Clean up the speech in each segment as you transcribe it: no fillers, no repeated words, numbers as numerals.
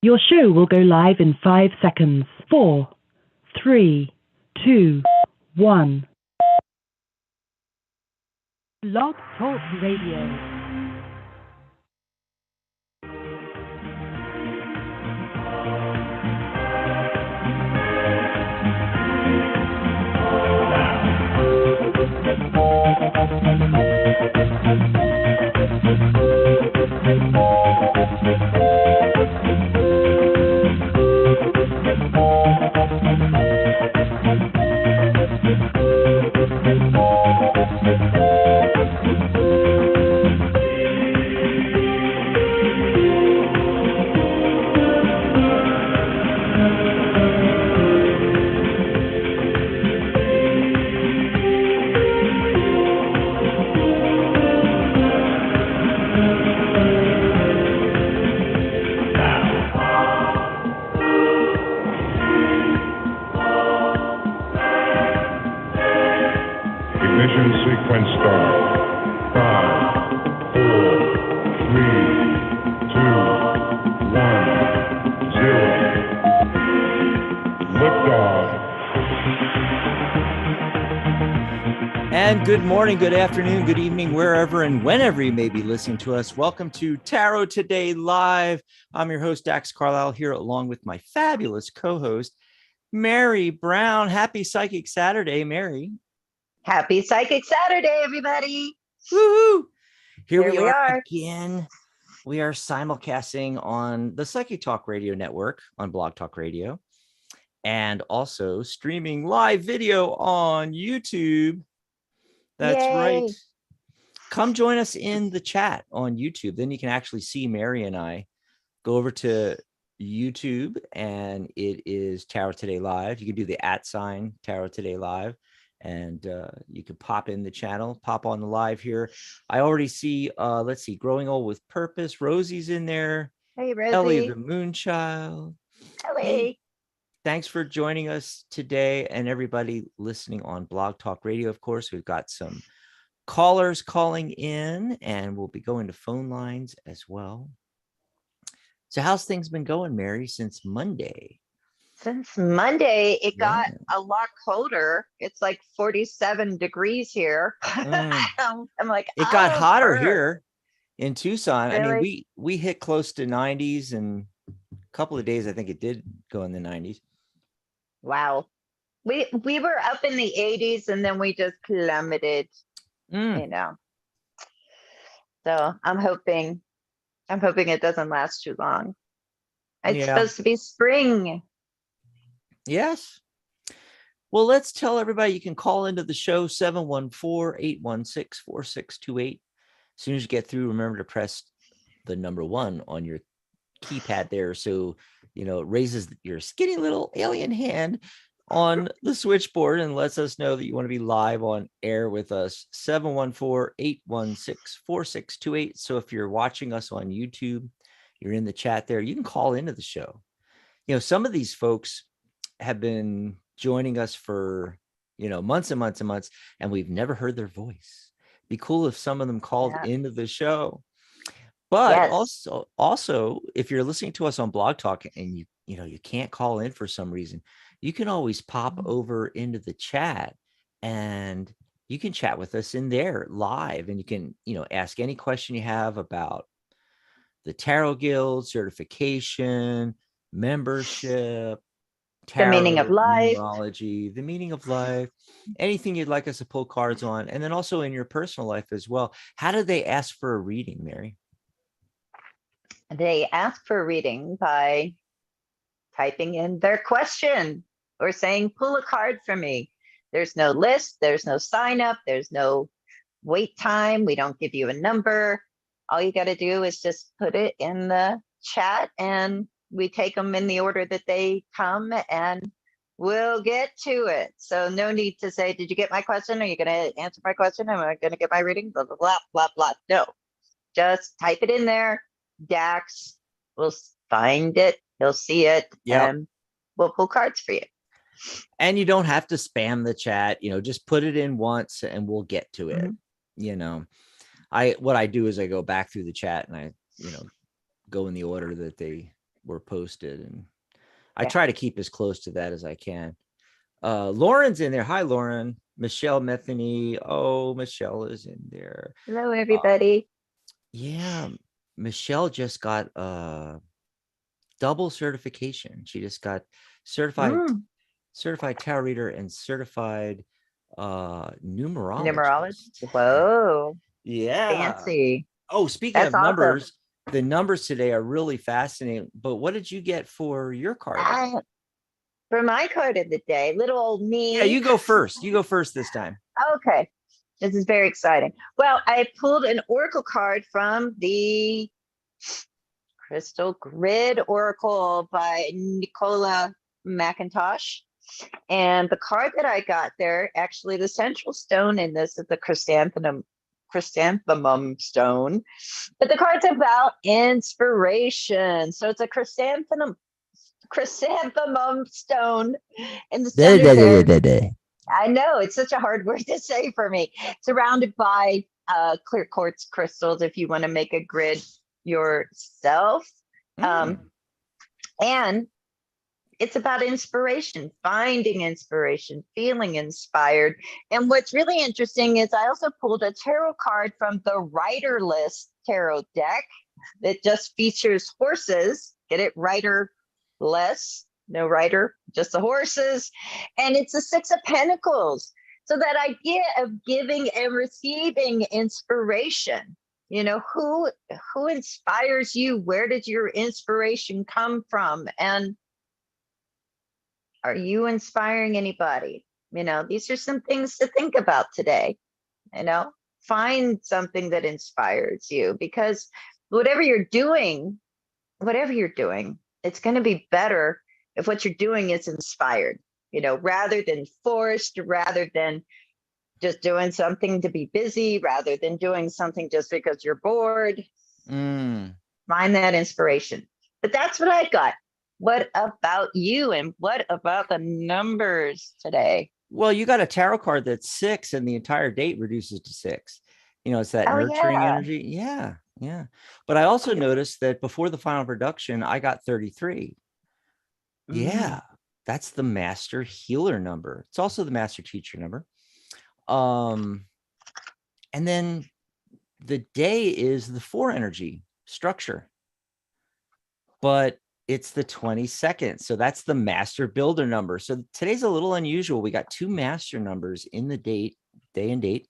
Your show will go live in 5 seconds. 4, 3, 2, 1. Blog Talk Radio. Good morning, good afternoon, good evening, wherever and whenever you may be listening to us. Welcome to Tarot Today Live. I'm your host, Dax Carlisle, here along with my fabulous co-host, Mary Brown. Happy Psychic Saturday, Mary. Happy Psychic Saturday, everybody. Woohoo! Here we are again. We are simulcasting on the Psychic Talk Radio Network on Blog Talk Radio and also streaming live video on YouTube. That's Yay. right. Come join us in the chat on YouTube. Then you can actually see Mary and I. Go over to YouTube and it is Tarot Today Live. You can do the @ Tarot Today Live and you can pop in the channel, pop on the live here. I already see, let's see, Growing Old with Purpose. Rosie's in there. Hey, Rosie. Ellie the Moonchild. Ellie. Hey. Thanks for joining us today and everybody listening on Blog Talk Radio. Of course, we've got some callers calling in and we'll be going to phone lines as well. So how's things been going, Mary, since Monday? Since Monday, it got a lot colder. It's like 47 degrees here. I'm like, it got hotter burn. here in Tucson. Really? I mean, we hit close to 90s and a couple of days, I think it did go in the 90s. Wow. We were up in the 80s and then we just plummeted, you know. So I'm hoping it doesn't last too long. It's supposed to be spring. Yes. Well, let's tell everybody you can call into the show 714-816-4628. As soon as you get through, remember to press the number 1 on your keypad there, so you know it raises your skinny little alien hand on the switchboard and lets us know that you want to be live on air with us. 714-816-4628. So if you're watching us on YouTube, you're in the chat there, you can call into the show. You know, some of these folks have been joining us for, you know, months and months and months, and we've never heard their voice. Be cool if some of them called into the show. But also, if you're listening to us on Blog Talk and you can't call in for some reason, you can always pop over into the chat and you can chat with us in there live, and you can, you know, ask any question you have about the Tarot Guild, certification, membership, tarot, the meaning of life, numerology, the meaning of life, anything you'd like us to pull cards on, and then also in your personal life as well. How do they ask for a reading, Mary? They ask for a reading by typing in their question or saying, pull a card for me. There's no list. There's no sign up. There's no wait time. We don't give you a number. All you got to do is just put it in the chat and we take them in the order that they come and we'll get to it. So no need to say, did you get my question? Are you going to answer my question? Am I going to get my reading? Blah, blah, blah, blah, blah. No, just type it in there. Dax will find it. He'll see it. And we'll pull cards for you. And you don't have to spam the chat, you know, just put it in once and we'll get to it. You know, what I do is I go back through the chat and I, you know, go in the order that they were posted, and I try to keep as close to that as I can. Lauren's in there. Hi, Lauren. Michelle Metheny. Oh, Michelle is in there. Hello, everybody. Yeah, Michelle just got double certification. She just got certified tarot reader and certified numerologist. Whoa. Yeah. Fancy. Oh, speaking That's of awesome. numbers, the numbers today are really fascinating. But what did you get for your card? For my card of the day, little old me. Yeah, you go first. You go first this time. Okay. This is very exciting. Well, I pulled an oracle card from the Crystal Grid Oracle by Nicola McIntosh. And the card that I got there, actually the central stone in this is the chrysanthemum stone. But the card's about inspiration. So it's a chrysanthemum stone in the center there. I know, it's such a hard word to say for me. Surrounded by clear quartz crystals if you want to make a grid yourself. And it's about inspiration, finding inspiration, feeling inspired. And what's really interesting is I also pulled a tarot card from the Riderless Tarot deck that just features horses. Get it? Riderless, no rider, just the horses. And it's the Six of Pentacles. So that idea of giving and receiving inspiration. You know, who inspires you? Where did your inspiration come from? And are you inspiring anybody? You know, these are some things to think about today. You know, find something that inspires you, because whatever you're doing, it's going to be better if what you're doing is inspired, you know, rather than forced, rather than just doing something to be busy, rather than doing something just because you're bored. Find that inspiration. But that's what I got. What about you, and what about the numbers today? Well, you got a tarot card that's 6 and the entire date reduces to 6. You know, it's that nurturing energy. Yeah. Yeah. But I also noticed that before the final production, I got 33. Yeah. That's the master healer number. It's also the master teacher number. And then the day is the 4 energy structure. But it's the 22nd. So that's the master builder number. So today's a little unusual. We got 2 master numbers in the day and date.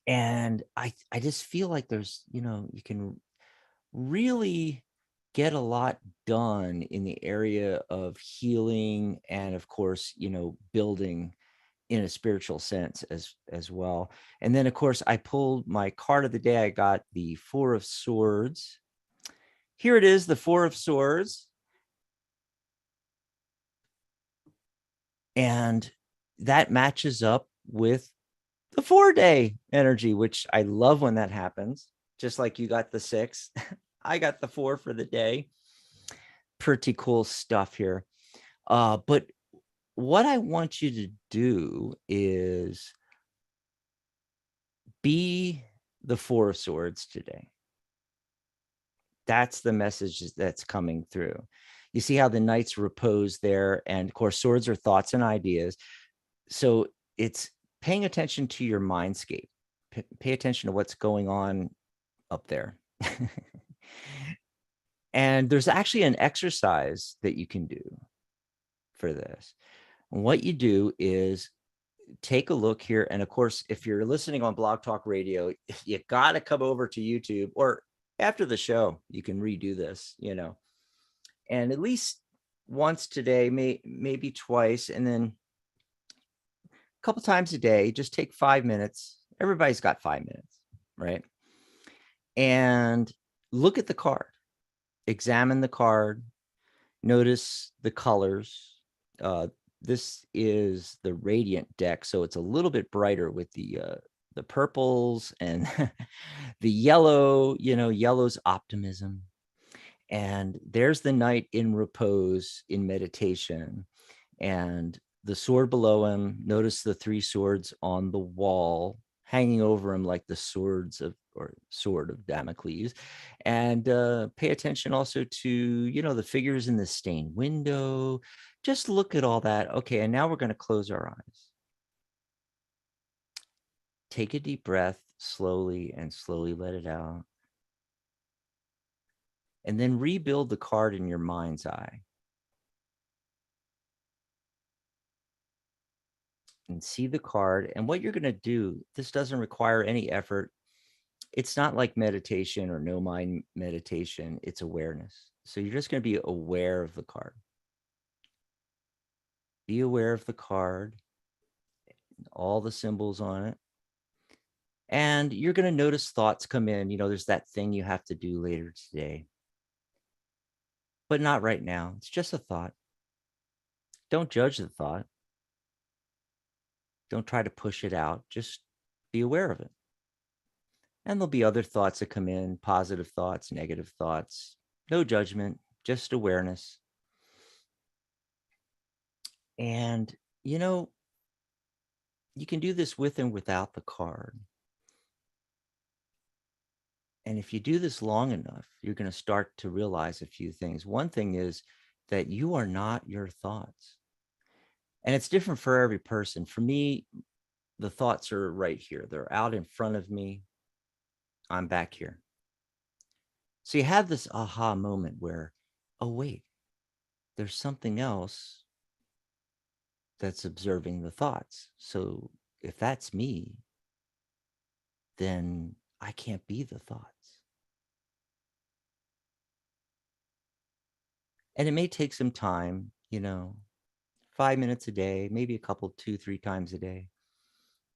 And I just feel like there's, you know, you can really get a lot done in the area of healing and, of course, you know, building in a spiritual sense as well. And then, of course, I pulled my card of the day. I got the 4 of Swords. Here it is, the 4 of Swords. And that matches up with the 4-day energy, which I love when that happens. Just like you got the 6, I got the 4 for the day. Pretty cool stuff here. But what I want you to do is be the 4 of Swords today. That's the message that's coming through. You see how the knights repose there. And of course, swords are thoughts and ideas. So it's paying attention to your mindscape. Pay attention to what's going on up there. And there's actually an exercise that you can do for this. And what you do is take a look here. And of course, if you're listening on Blog Talk Radio, you got to come over to YouTube, or after the show, you can redo this, you know, and at least once today, maybe twice, and then a couple times a day, just take 5 minutes. Everybody's got 5 minutes, right? And look at the card, examine the card, notice the colors. This is the Radiant deck, so it's a little bit brighter with the purples and the yellow. You know, yellow's optimism. And there's the knight in repose in meditation, and the sword below him. Notice the 3 swords on the wall. hanging over him like the sword of Damocles. And pay attention also to, the figures in the stained window. Just look at all that. Okay, and now we're going to close our eyes. Take a deep breath slowly and slowly let it out. And then rebuild the card in your mind's eye. And see the card. And what you're going to do, this doesn't require any effort. It's not like meditation or no mind meditation. It's awareness. So you're just going to be aware of the card. Be aware of the card, all the symbols on it. And you're going to notice thoughts come in. There's that thing you have to do later today. But not right now. It's just a thought. Don't judge the thought. Don't try to push it out. Just be aware of it. And there'll be other thoughts that come in, positive thoughts, negative thoughts. No judgment, just awareness. And, you can do this with and without the card. And if you do this long enough, you're going to start to realize a few things. One thing is that you are not your thoughts. And it's different for every person. For me, the thoughts are right here. They're out in front of me. I'm back here. So you have this aha moment where, oh, wait, there's something else that's observing the thoughts. So if that's me, then I can't be the thoughts. And it may take some time, 5 minutes a day, maybe a couple, 2-3 times a day.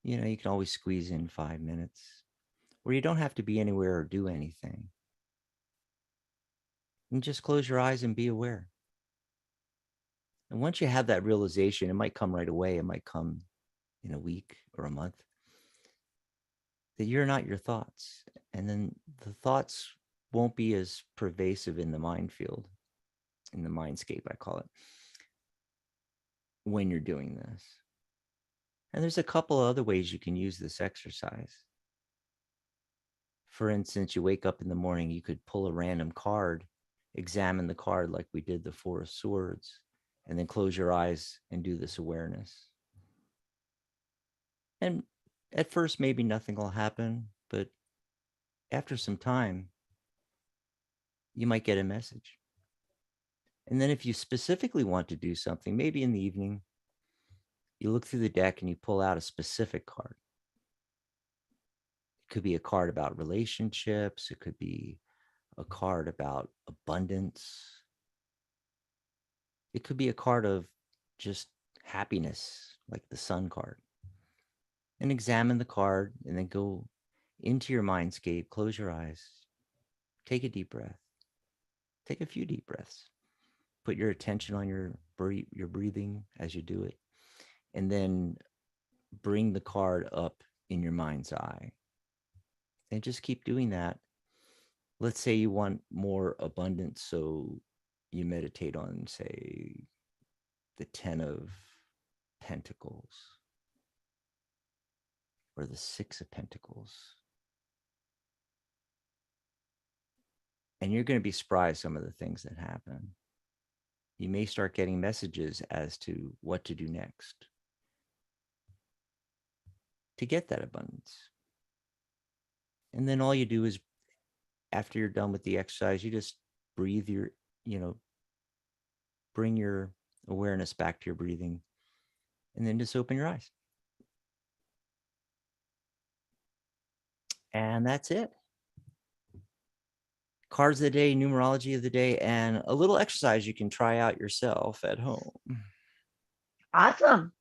You can always squeeze in 5 minutes where you don't have to be anywhere or do anything. And just close your eyes and be aware. And once you have that realization, it might come right away. It might come in a week or a month, that you're not your thoughts. And then the thoughts won't be as pervasive in the mind field, in the mindscape, I call it, when you're doing this. And there's a couple of other ways you can use this exercise. For instance, you wake up in the morning, you could pull a random card, examine the card like we did the Four of Swords, and then close your eyes and do this awareness. And at first, maybe nothing will happen, but after some time, you might get a message. And then if you specifically want to do something, maybe in the evening, you look through the deck and you pull out a specific card. It could be a card about relationships. It could be a card about abundance. It could be a card of just happiness, like the Sun card. And examine the card and then go into your mindscape, close your eyes, take a deep breath, take a few deep breaths, put your attention on your breathing as you do it, and then bring the card up in your mind's eye. And just keep doing that. Let's say you want more abundance, so you meditate on, say, the 10 of Pentacles or the 6 of Pentacles. And you're going to be surprised some of the things that happen. You may start getting messages as to what to do next to get that abundance. And then all you do is, after you're done with the exercise, you just breathe bring your awareness back to your breathing, and then just open your eyes. And that's it. Cards of the day, numerology of the day, and a little exercise you can try out yourself at home. Awesome.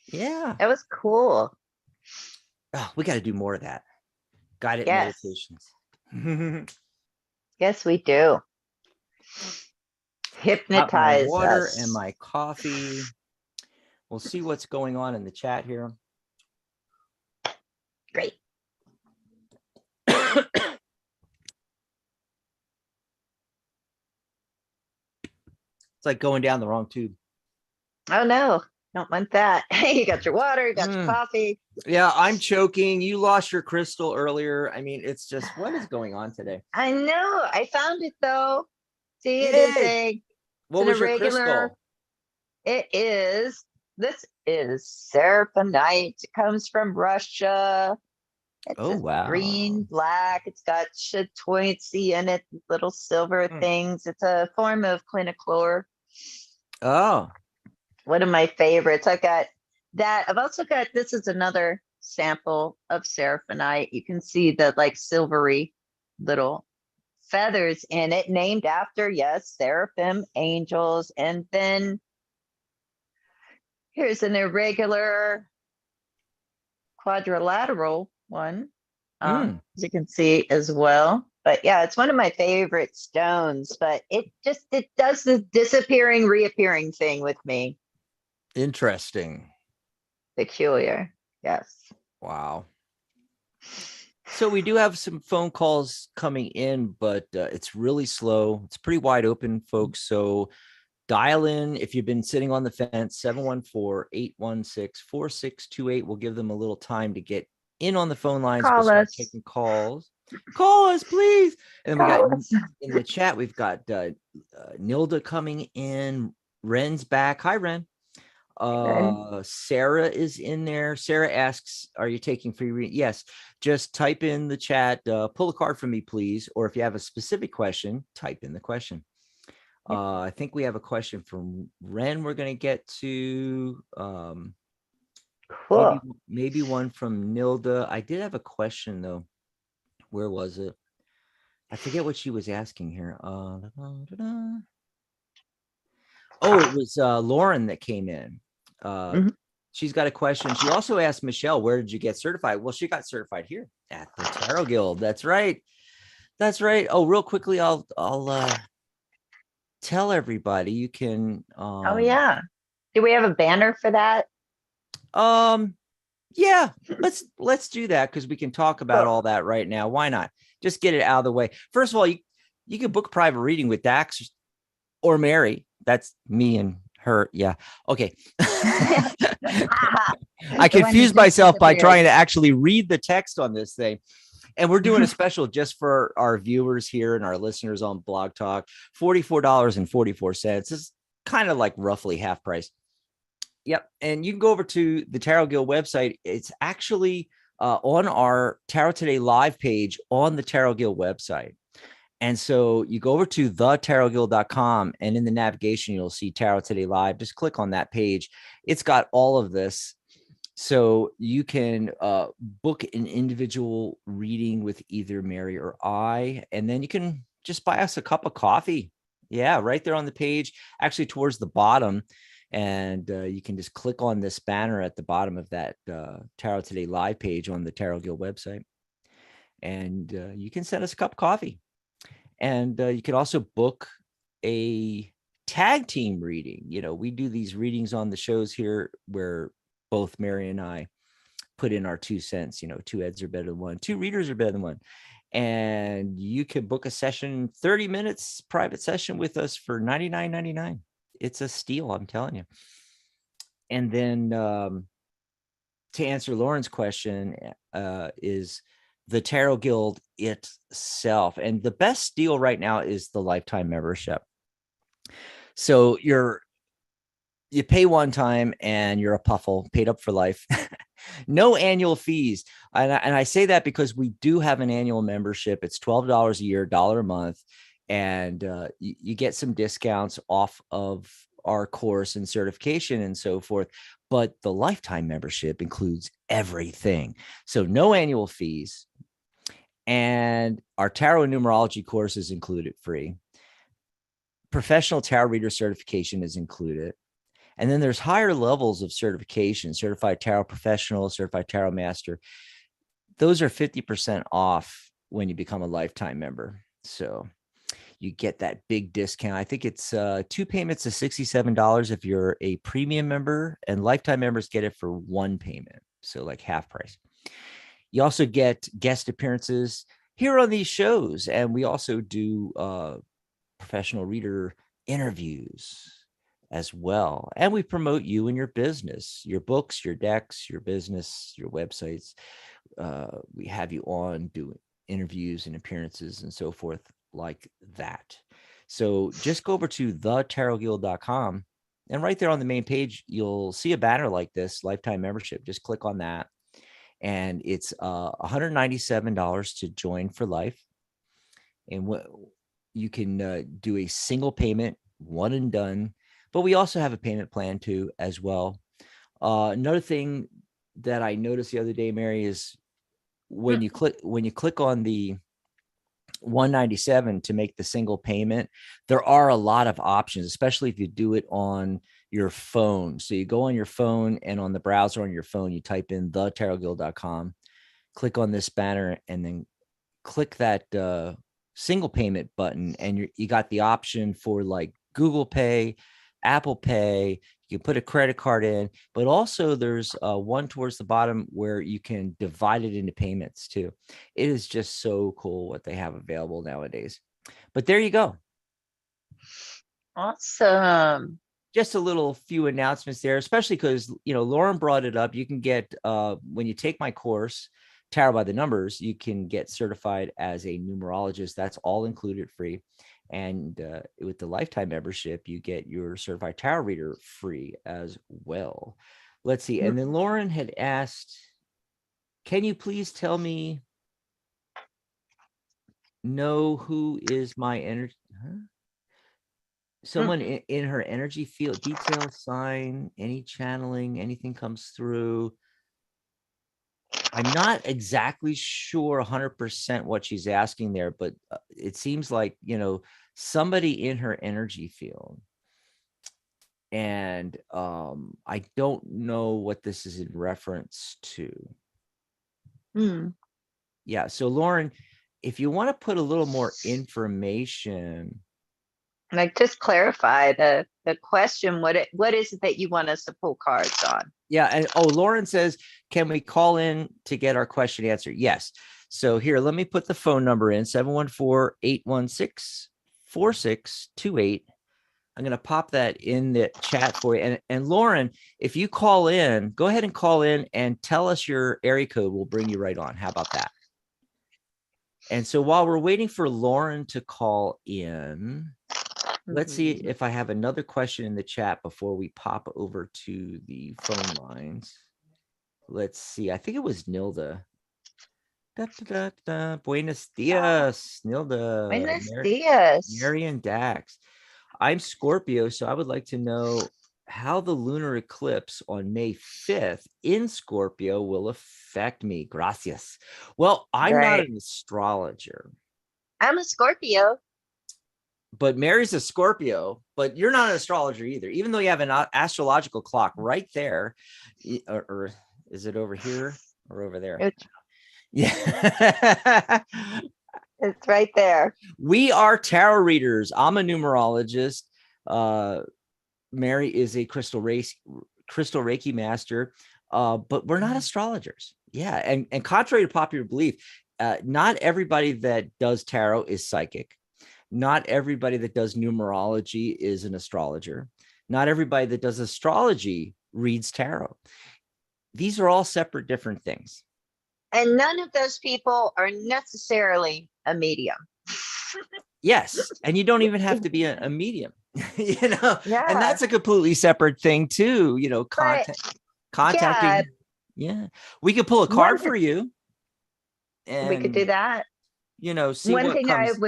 Yeah. That was cool. Oh, we got to do more of that. Guided Yes. meditations. Yes, we do. Got my Hypnotize water us. and my coffee. We'll see what's going on in the chat here. Great. It's like going down the wrong tube. Oh no. Don't want that. You got your water, you got your Mm. coffee. Yeah, I'm choking. You lost your crystal earlier. I mean, it's just, what is going on today? I know. I found it though. See, it is Yay! What an was your irregular. crystal? This is Seraphonite. It comes from Russia. It's Oh, a wow. green, black. It's got chatoyancy in it, little silver Mm. things. It's a form of cliniclor. Oh, One of my favorites. I got that. I've also got, this is another sample of Seraphonite. You can see the like silvery little feathers in it, named after, yes, seraphim, angels. And then here's an irregular quadrilateral one, mm. as you can see as well. But yeah, it's one of my favorite stones, but it does this disappearing, reappearing thing with me. Interesting. Peculiar. Yes. Wow. So we do have some phone calls coming in, but it's really slow. It's pretty wide open, folks. So dial in if you've been sitting on the fence, 714-816-4628. We'll give them a little time to get in on the phone lines. We'll Call start us. taking calls. Call us, please. And then we got Call us. in the chat, we've got Nilda coming in. Ren's back. Hi, Ren. Sarah is in there. Sarah asks, are you taking free reading? Yes, just type in the chat, pull a card for me, please. Or if you have a specific question, type in the question. I think we have a question from Ren we're going to get to. Cool. Maybe one from Nilda. I did have a question though. Where was it? I forget what she was asking here. Oh, it was Lauren that came in. She's got a question. She also asked Michelle, where did you get certified? Well, she got certified here at the Tarot Guild. That's right. That's right. Oh, real quickly, I'll tell everybody you can. Oh yeah. Do we have a banner for that? Yeah, let's do that because we can talk about Cool. all that right now. Why not? Just get it out of the way. First of all, you can book a private reading with Dax or Mary. That's me and her. Yeah. Okay. I confused myself by trying to actually read the text on this thing. And we're doing a special just for our viewers here and our listeners on Blog Talk, $44.44. This is kind of like roughly half price. Yep. And you can go over to the Tarot Guild website. It's actually on our Tarot Today live page on the Tarot Guild website. And so you go over to thetarotguild.com and in the navigation, you'll see Tarot Today Live. Just click on that page. It's got all of this. So you can book an individual reading with either Mary or I, and then you can just buy us a cup of coffee. Yeah, right there on the page, actually towards the bottom. And you can just click on this banner at the bottom of that Tarot Today live page on the Tarot Guild website. And you can send us a cup of coffee. And you can also book a tag team reading. You know, we do these readings on the shows here where both Mary and I put in our 2 cents. You know, 2 heads are better than 1, 2 readers are better than 1. And you can book a session, 30 minutes private session with us for $99.99. It's a steal, I'm telling you. And then to answer Lauren's question is the Tarot Guild itself. And the best deal right now is the lifetime membership. So you pay one time and you're a puffle, paid up for life. No annual fees. And I say that because we do have an annual membership. It's $12 a year, $1 a month. And you get some discounts off of our course and certification and so forth. But the lifetime membership includes everything. So no annual fees. And our tarot and numerology course is included free. Professional tarot reader certification is included. And then there's higher levels of certification, certified tarot professional, certified tarot master. Those are 50% off when you become a lifetime member. So you get that big discount. I think it's 2 payments of $67 if you're a premium member, and lifetime members get it for 1 payment. So like half price. You also get guest appearances here on these shows. And we also do professional reader interviews as well. And we promote you and your business, your books, your decks, your business, your websites. We have you on doing interviews and appearances and so forth like that. So just go over to thetarotguild.com, and right there on the main page, you'll see a banner like this, lifetime membership. Just click on that. And it's $197 to join for life. And what you can do a single payment, one and done. But we also have a payment plan too, as well. Another thing that I noticed the other day, Mary, is when you click on the 197 to make the single payment, there are a lot of options, especially if you do it on your phone. So you go on your phone, and on the browser on your phone, you type in thetarotguild.com, click on this banner, and then click that single payment button, and you got the option for like Google Pay, Apple Pay. You can put a credit card in, but also there's one towards the bottom where you can divide it into payments too. It is just so cool what they have available nowadays. But there you go. Awesome. Just a little few announcements there, especially because, Lauren brought it up. You can get, when you take my course, Tarot by the Numbers, you can get certified as a numerologist. That's all included free. And with the lifetime membership, you get your certified tarot reader free as well. Let's see. And then Lauren had asked, can you please tell me, know who is my energy? Huh? Someone in her energy field, detail, sign, any channeling, anything comes through. I'm not exactly sure 100% what she's asking there, but it seems like, somebody in her energy field. And I don't know what this is in reference to. Yeah. So Lauren, if you want to put a little more information. Like, just clarify the question. What is it that you want us to pull cards on? Yeah. And Lauren says, can we call in to get our question answered? Yes. So here, let me put the phone number in, 714-816-4628. I'm going to pop that in the chat for you. And Lauren, if you call in, go ahead and call in and tell us your area code. We'll bring you right on. How about that? And so while we're waiting for Lauren to call in, let's see if I have another question in the chat before we pop over to the phone lines. Let's see. I think it was Nilda. Buenos dias, Nilda. Buenos dias. Mary and Dax. I'm Scorpio, so I would like to know how the lunar eclipse on May 5th in Scorpio will affect me. Gracias. Well, I'm not an astrologer. I'm a Scorpio. But Mary's a Scorpio, but you're not an astrologer either, even though you have an astrological clock right there. Or is it over here or over there? Yeah. It's right there. We are tarot readers. I'm a numerologist. Mary is a crystal Reiki master, but we're not astrologers. Yeah. And contrary to popular belief, not everybody that does tarot is psychic. Not everybody that does numerology is an astrologer. Not everybody that does astrology reads tarot. These are all separate, different things. And none of those people are necessarily a medium. Yes. And you don't even have to be a medium, Yeah. And that's a completely separate thing too, contacting. Yeah. We could pull a card for you. And we could do that. See one what thing comes.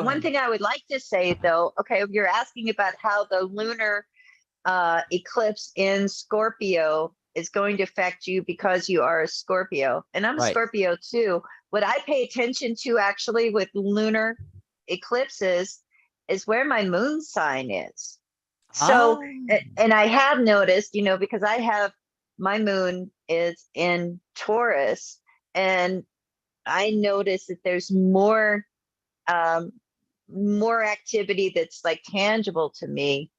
One thing I would like to say though, okay, you're asking about how the lunar eclipse in Scorpio is going to affect you because you are a Scorpio. And I'm a Scorpio too. What I pay attention to actually with lunar eclipses is where my moon sign is. So, and I have noticed, because I have, my moon is in Taurus, and I notice that there's more activity that's like tangible to me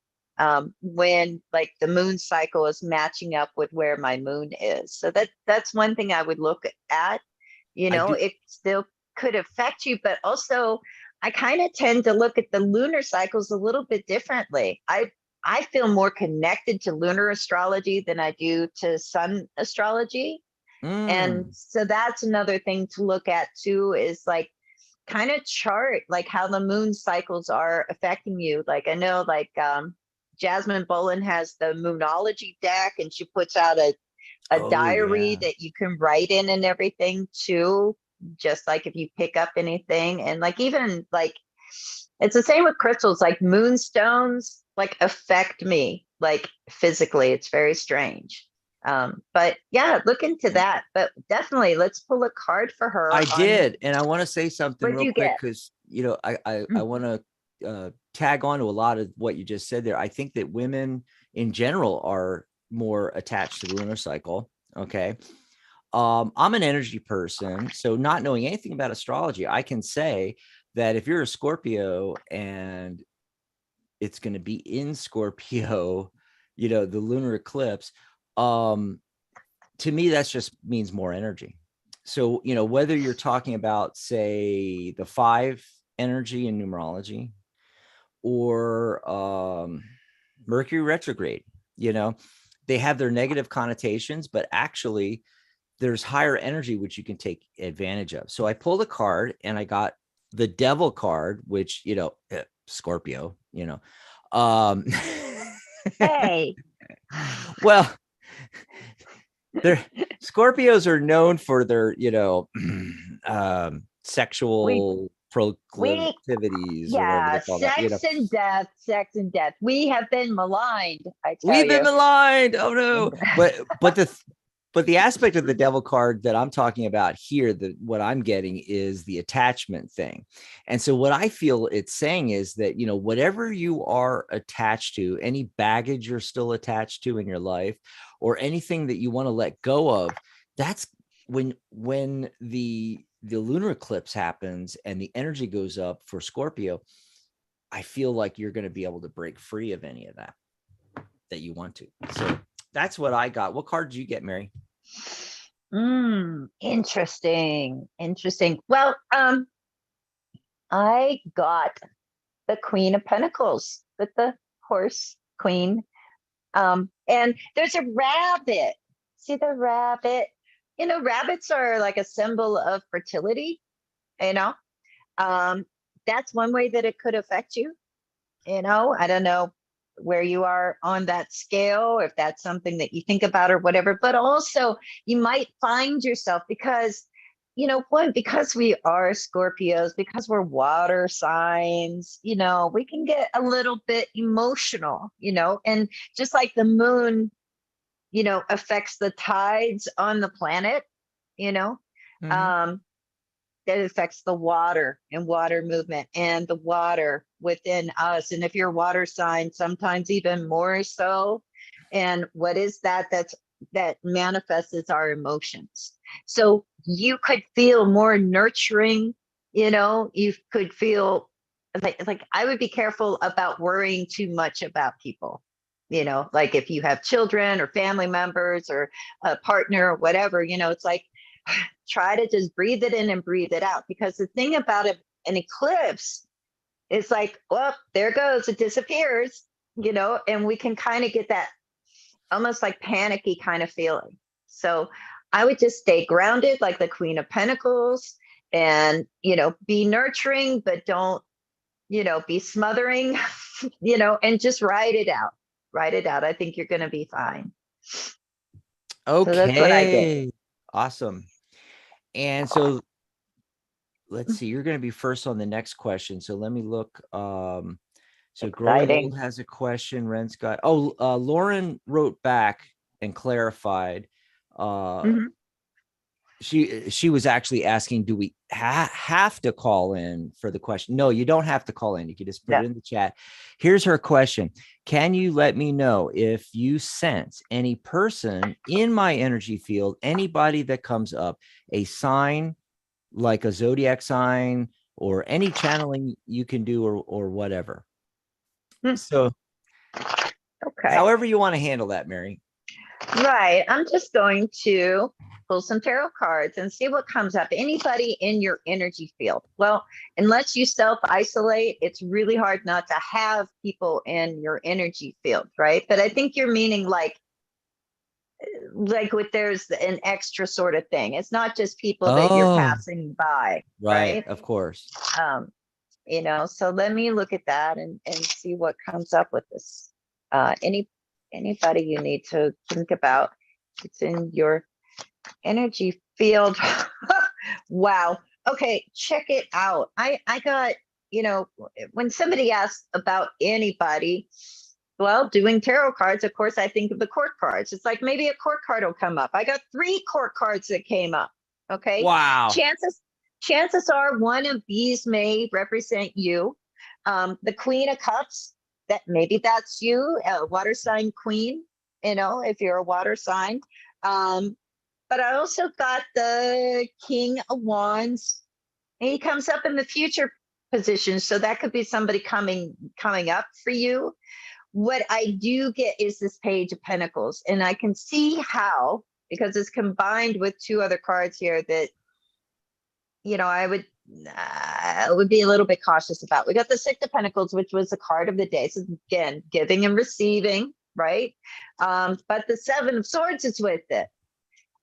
when like the moon cycle is matching up with where my moon is. So that's one thing I would look at. It still could affect you, but also I kind of tend to look at the lunar cycles a little bit differently. I feel more connected to lunar astrology than I do to sun astrology. And so that's another thing to look at too, is like kind of chart like how the moon cycles are affecting you. Like I know like Jasmine Bolin has the Moonology deck, and she puts out a Oh, diary yeah. that you can write in and everything too. Just like if you pick up anything, and like even like it's the same with crystals, like moonstones like affect me like physically. It's very strange. But yeah, look into that. But definitely let's pull a card for her I on did. And I want to say something what'd real you quick get. because, you know, I want to tag on to a lot of what you just said there. I think that women in general are more attached to the lunar cycle. Okay. I'm an energy person. So not knowing anything about astrology, I can say that if you're a Scorpio and it's going to be in Scorpio, you know, the lunar eclipse, to me, that just means more energy. So, you know, whether you're talking about, say, the 5 energy in numerology or Mercury retrograde, you know, they have their negative connotations, but actually there's higher energy, which you can take advantage of. So I pulled a card and I got the devil card, which, you know, Scorpio, you know, Hey, well, they're Scorpios are known for their, you know, we sexual we proclivities or whatever they yeah, call that, you know. sex and death. We have been maligned, I tell We've been you. maligned. Oh no. But the aspect of the devil card that I'm talking about here, that what I'm getting is the attachment thing. And so what I feel it's saying is that, you know, whatever you are attached to, any baggage you're still attached to in your life, or anything that you want to let go of, that's when the lunar eclipse happens and the energy goes up for Scorpio, I feel like you're going to be able to break free of any of that you want to. So that's what I got. What card did you get, Mary? Interesting. Interesting. Well, I got the Queen of Pentacles with the horse queen. And there's a rabbit. See the rabbit? You know, rabbits are like a symbol of fertility, you know. That's one way that it could affect you. You know, I don't know where you are on that scale, if that's something that you think about or whatever, but also you might find yourself because, you know, one, because we are Scorpios, because we're water signs, you know, we can get a little bit emotional, you know, and just like the moon, you know, affects the tides on the planet, you know, um, that affects the water and water movement and the water within us. And if you're a water sign, sometimes even more so. And what is that? That manifests as our emotions. So you could feel more nurturing, you know, you could feel like I would be careful about worrying too much about people. You know, like if you have children or family members or a partner or whatever, you know, it's like try to just breathe it in and breathe it out. Because the thing about an eclipse is like, well, there goes, it disappears, you know, and we can kind of get that almost like panicky kind of feeling. So I would just stay grounded like the Queen of Pentacles and, you know, be nurturing, but don't, you know, be smothering, you know, and just write it out. Write it out. I think you're going to be fine. Okay. So that's what I get. Awesome. And so let's see, you're going to be first on the next question. So let me look. So Growing Exciting. Old has a question. Ren's got, Lauren wrote back and clarified. Mhm. She was actually asking, do we have to call in for the question? No, you don't have to call in. You can just put Yeah. it in the chat. Here's her question. Can you let me know if you sense any person in my energy field, anybody that comes up, a sign like a zodiac sign or any channeling you can do or whatever? So Okay. however you want to handle that, Mary. Right. I'm just going to pull some tarot cards and see what comes up. Anybody in your energy field. Well, unless you self-isolate, it's really hard not to have people in your energy field, right? But I think you're meaning like with there's an extra sort of thing. It's not just people that you're passing by, right? Of course. You know, so let me look at that and see what comes up with this. Anybody you need to think about, it's in your energy field. Wow. Okay, check it out. I got, you know, when somebody asks about anybody, well, doing tarot cards, of course, I think of the court cards. It's like maybe a court card will come up. I got 3 court cards that came up. Okay. Wow. Chances are one of these may represent you. The Queen of Cups, that maybe that's you, a water sign queen, you know, if you're a water sign. But I also got the King of Wands. And he comes up in the future position. So that could be somebody coming up for you. What I do get is this Page of Pentacles. And I can see how, because it's combined with 2 other cards here that, you know, I would be a little bit cautious about. We got the Six of Pentacles, which was the card of the day. So again, giving and receiving, right? But the Seven of Swords is with it.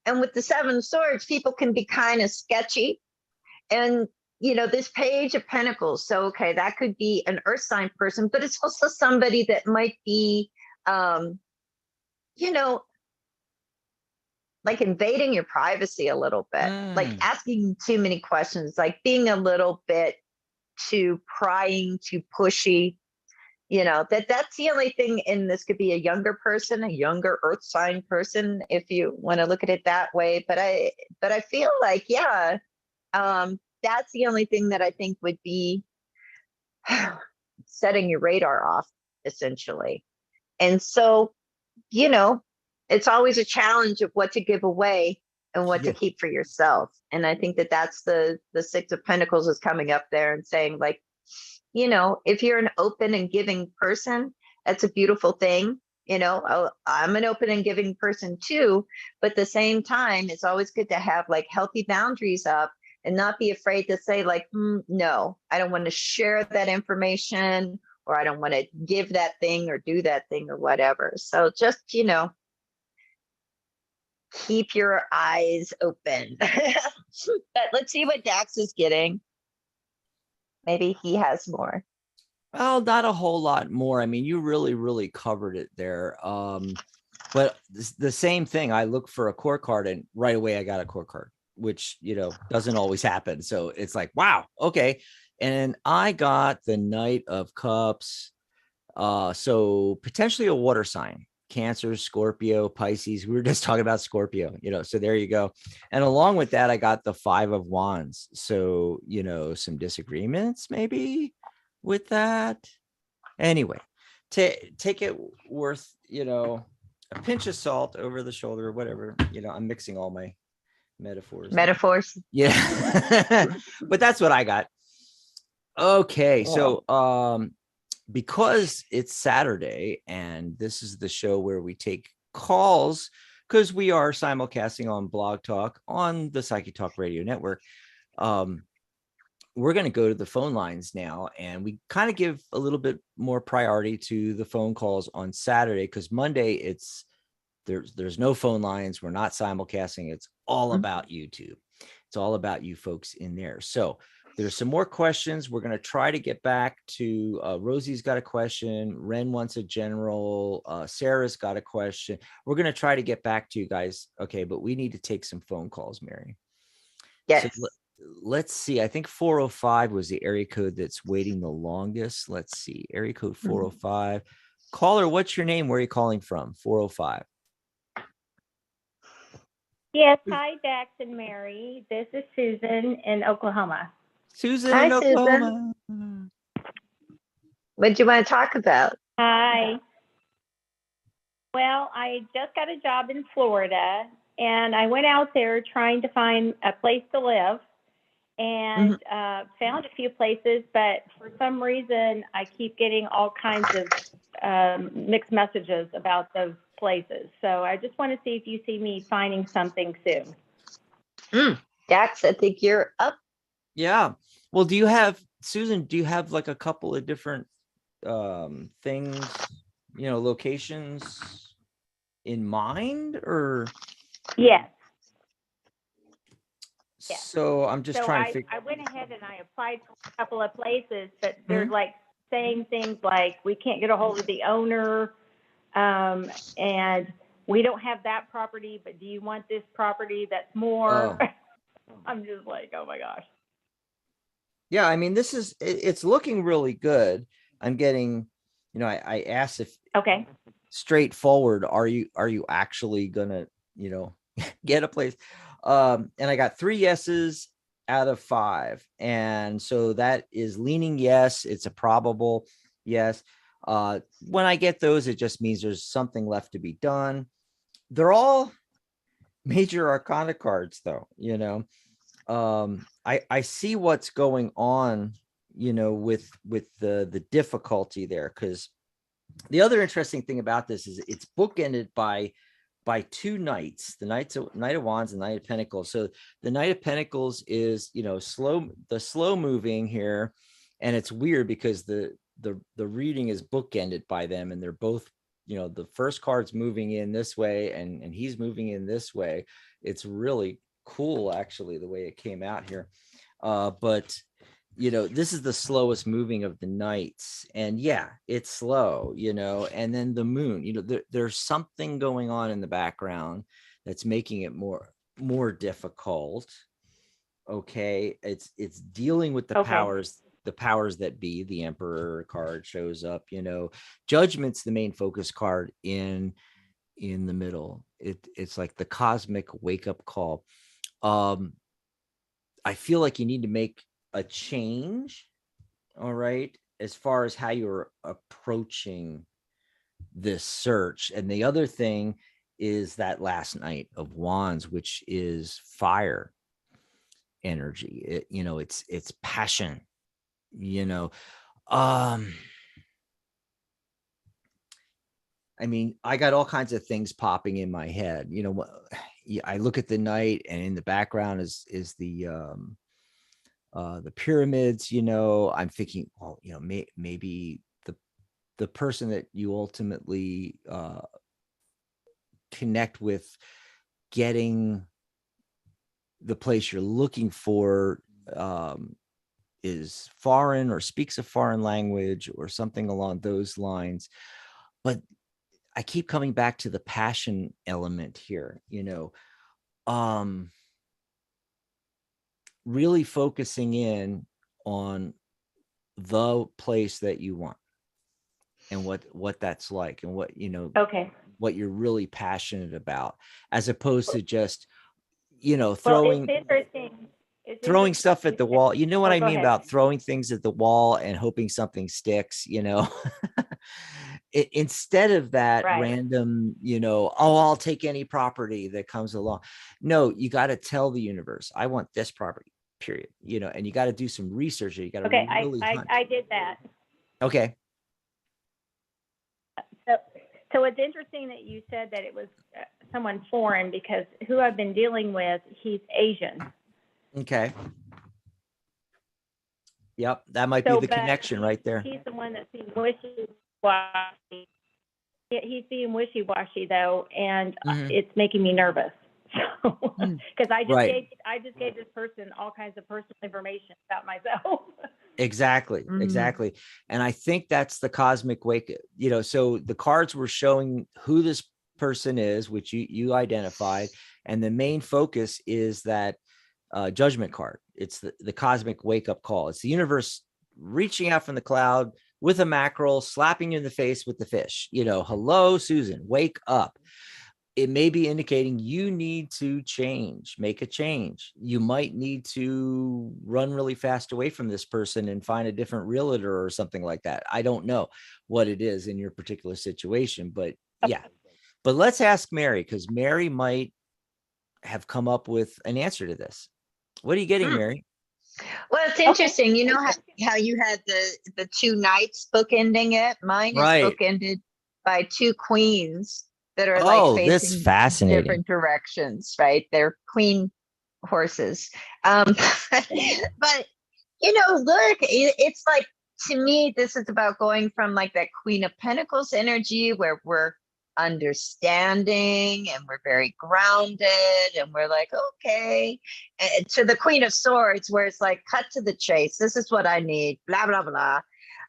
And with the Seven of Swords, people can be kind of sketchy. And, you know, this Page of Pentacles. So, okay, that could be an earth sign person, but it's also somebody that might be, you know, like invading your privacy a little bit, like asking too many questions, like being a little bit too prying, too pushy, you know, that's the only thing. And this could be a younger person, a younger earth sign person, if you want to look at it that way. But I feel like, yeah, that's the only thing that I think would be setting your radar off, essentially. And so, you know, it's always a challenge of what to give away and what to keep for yourself. And I think that that's the Six of Pentacles is coming up there and saying, like, you know, if you're an open and giving person, that's a beautiful thing. You know, I'm an open and giving person too, but at the same time, it's always good to have like healthy boundaries up and not be afraid to say like, no, I don't want to share that information, or I don't want to give that thing or do that thing or whatever. So just, you know, keep your eyes open. But let's see what Dax is getting. Maybe he has more. Well, not a whole lot more. I mean, you really covered it there. But the same thing, I look for a court card and right away I got a court card, which, you know, doesn't always happen. So it's like, wow, okay. And I got the Knight of Cups. So potentially a water sign. Cancer, Scorpio, Pisces. We were just talking about Scorpio, you know, so there you go. And along with that, I got the 5 of Wands. So, you know, some disagreements maybe with that. Anyway, take it worth, you know, a pinch of salt over the shoulder, whatever. You know, I'm mixing all my metaphors. Yeah. But that's what I got. Okay. So, because it's Saturday and this is the show where we take calls, because we are simulcasting on Blog Talk on the Psychic Talk Radio Network. We're going to go to the phone lines now, and we kind of give a little bit more priority to the phone calls on Saturday, because Monday there's no phone lines. We're not simulcasting. It's all about YouTube. It's all about you folks in there. So there's some more questions. We're going to try to get back to Rosie's got a question. Ren wants a general. Sarah's got a question. We're going to try to get back to you guys. Okay, but we need to take some phone calls, Mary. Yes. So let's see. I think 405 was the area code that's waiting the longest. Let's see. Area code 405. Caller, what's your name? Where are you calling from? 405. Yes. Hi, Dax and Mary. This is Susan in Oklahoma. Susan Hi, in Oklahoma. Susan. What do you want to talk about? Hi. Well, I just got a job in Florida, and I went out there trying to find a place to live, and found a few places, but for some reason, I keep getting all kinds of mixed messages about those places. So I just want to see if you see me finding something soon. Dax, I think you're up. Yeah. Well, do you have, Susan, do you have like a couple of different things, locations in mind, or? Yes. Yes. So I'm just So trying to figure. I went ahead and I applied for a couple of places, but they're like saying things like, we can't get a hold of the owner, and we don't have that property, but do you want this property that's more? Oh. I'm just like, oh my gosh. Yeah, I mean, it's looking really good. I'm getting, I asked if Okay. straightforward, are you actually gonna, get a place? And I got 3 yeses out of 5. And so that is leaning yes, it's a probable yes. When I get those, it just means there's something left to be done. They're all major arcana cards though, I see what's going on, with the difficulty there, because the other interesting thing about this is it's bookended by 2 knights, the Knight of Wands and Knight of Pentacles. So the Knight of Pentacles is, slow moving here, and it's weird because the reading is bookended by them, and they're both, the first card's moving in this way, and he's moving in this way. It's really cool, actually, the way it came out here. But this is the slowest moving of the knights, and yeah, it's slow, and then the moon, there's something going on in the background that's making it more difficult. Okay, it's dealing with the powers that be. The Emperor card shows up, Judgment's the main focus card in the middle. It's like the cosmic wake-up call. I feel like you need to make a change, all right, as far as how you're approaching this search. And the other thing is that last Knight of Wands, which is fire energy. It's passion, I mean, I got all kinds of things popping in my head. I look at the night, and in the background is the pyramids. I'm thinking, well, maybe the person that you ultimately connect with, getting the place you're looking for, is foreign or speaks a foreign language or something along those lines. But I keep coming back to the passion element here, really focusing in on the place that you want and what that's like, and what, what you're really passionate about, as opposed to just, throwing, it's interesting. Throwing stuff at the wall. You know what I mean ahead. about throwing things at the wall and hoping something sticks, instead of that random, I'll take any property that comes along. No, you got to tell the universe, I want this property, period. And you got to do some research. You got to really hunt. I did that. Okay. So it's interesting that you said that it was someone foreign, because who I've been dealing with, he's Asian. Okay. Yep, that might be the connection right there. He's the one that's being wishy-washy. He's being wishy-washy though, and it's making me nervous. So, because I just gave this person all kinds of personal information about myself. Exactly. And I think that's the cosmic wake. So the cards were showing who this person is, which you identified, and the main focus is that Judgment card. It's the cosmic wake-up call. It's the universe reaching out from the cloud with a mackerel, slapping you in the face with the fish. Hello, Susan, wake up. It may be indicating you need to change, make a change. You might need to run really fast away from this person and find a different realtor or something like that. I don't know what it is in your particular situation, but yeah. But let's ask Mary, because Mary might have come up with an answer to this. What are you getting, Mary? Well, it's interesting. You know how you had the 2 knights bookending it? Mine is bookended by 2 queens that are like facing that's fascinating. different directions, right? They're queen horses. But look, it's like, to me, this is about going from like that Queen of Pentacles energy where we're understanding and we're very grounded and we're like, okay, to the Queen of Swords where it's like, cut to the chase. This is what I need, blah, blah, blah.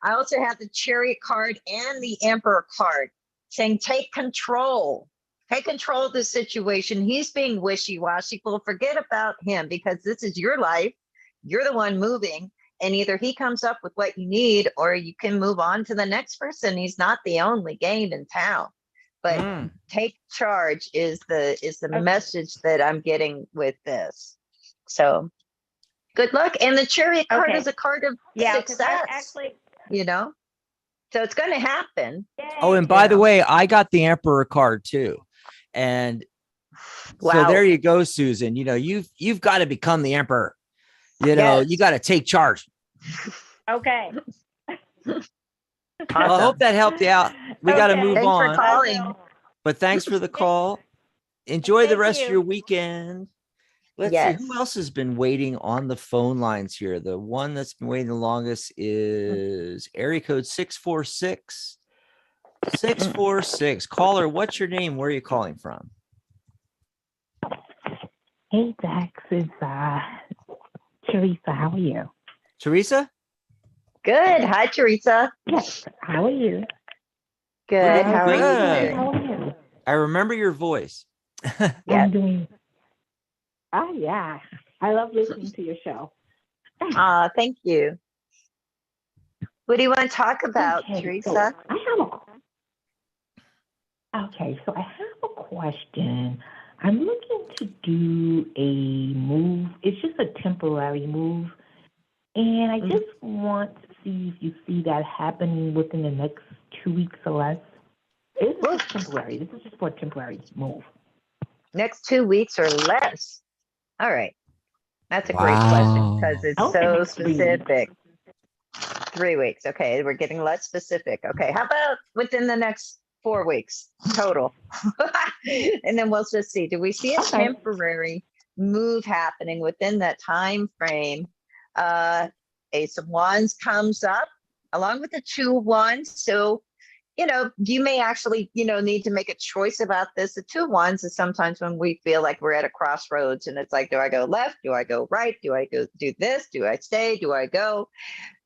I also have the Chariot card and the Emperor card saying, take control. Take control of the situation. He's being wishy-washy. Well, forget about him because this is your life. You're the one moving. And either he comes up with what you need or you can move on to the next person. He's not the only game in town. But take charge is the message that I'm getting with this. So good luck. And the Chariot card is a card of success. Actually, so it's going to happen. Oh, and by the way, I got the Emperor card too. And so there you go, Susan. You've got to become the Emperor. You got to take charge. Okay. Awesome. Well, I hope that helped you out. We got to move on. Thanks for calling. But thanks for the call. Enjoy the rest of your weekend. Let's see who else has been waiting on the phone lines here. The one that's been waiting the longest is area code 646. 646. Caller, what's your name? Where are you calling from? Hey, Dax, it's Teresa. How are you? Teresa? Good. Hi, Teresa. Yes. How are you? Good. How are you Good. doing? How are you? I remember your voice. I'm doing. Oh, yeah. I love listening to your show. Thank you. What do you want to talk about, Teresa? So I have a question. I'm looking to do a move. It's just a temporary move. And I just want to see if you see that happening within the next 2 weeks or less. This is temporary. This is just for a temporary move. Next 2 weeks or less. All right. That's a great question because it's so specific. 3 weeks. Okay. We're getting less specific. Okay. How about within the next 4 weeks total? And then we'll just see. Do we see a temporary move happening within that time frame? Ace of Wands comes up along with the 2 of Wands. So, you may actually, need to make a choice about this. The 2 of Wands is sometimes when we feel like we're at a crossroads and it's like, do I go left? Do I go right? Do I go do this? Do I stay? Do I go?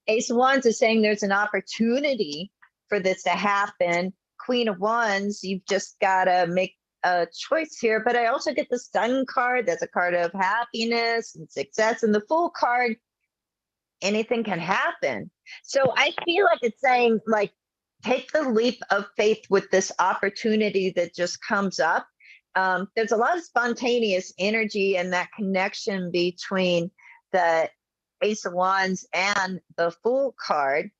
Ace of Wands is saying there's an opportunity for this to happen. Queen of Wands, you've just got to make a choice here. But I also get the Sun card. That's a card of happiness and success. And the Fool card, anything can happen. So I feel like it's saying, like, take the leap of faith with this opportunity that just comes up. There's a lot of spontaneous energy and that connection between the Ace of Wands and the Fool card,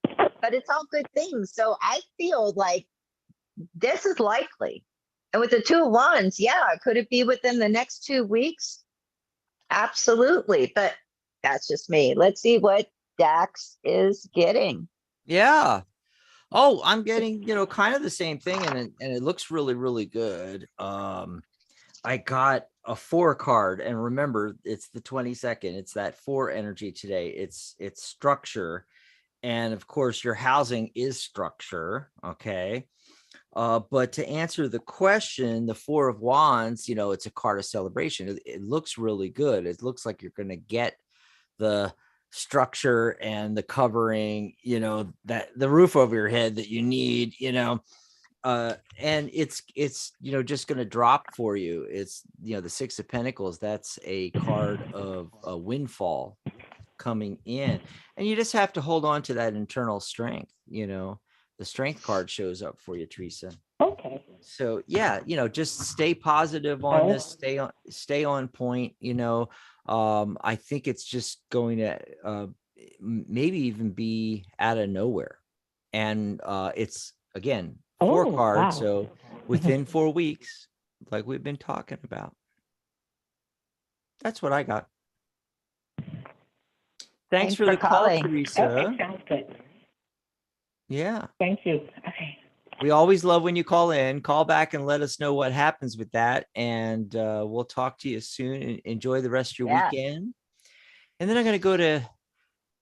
but it's all good things. So I feel like this is likely. And with the 2 of Wands, could it be within the next 2 weeks? Absolutely. But that's just me. Let's see what Dax is getting. Yeah. Oh, I'm getting, kind of the same thing. And it looks really, really good. I got a 4 card, and remember, it's the 22nd. It's that 4 energy today. It's structure. And of course your housing is structure. Okay. But to answer the question, the 4 of Wands, it's a card of celebration. It looks really good. It looks like you're going to get the structure and the covering, that the roof over your head that you need, and it's just going to drop for you. It's, the 6 of Pentacles. That's a card of a windfall coming in, and you just have to hold on to that internal strength. The Strength card shows up for you, Teresa. Okay. So just stay positive on this. Stay on point. I think it's just going to maybe even be out of nowhere, and it's again 4 cards. Wow. So within 4 weeks, like we've been talking about. That's what I got. Thanks for the call, Teresa. Okay, sounds good. Yeah. Thank you. Okay. We always love when you call in. Call back and let us know what happens with that. And we'll talk to you soon. Enjoy the rest of your Yeah. weekend. And then I'm going to go to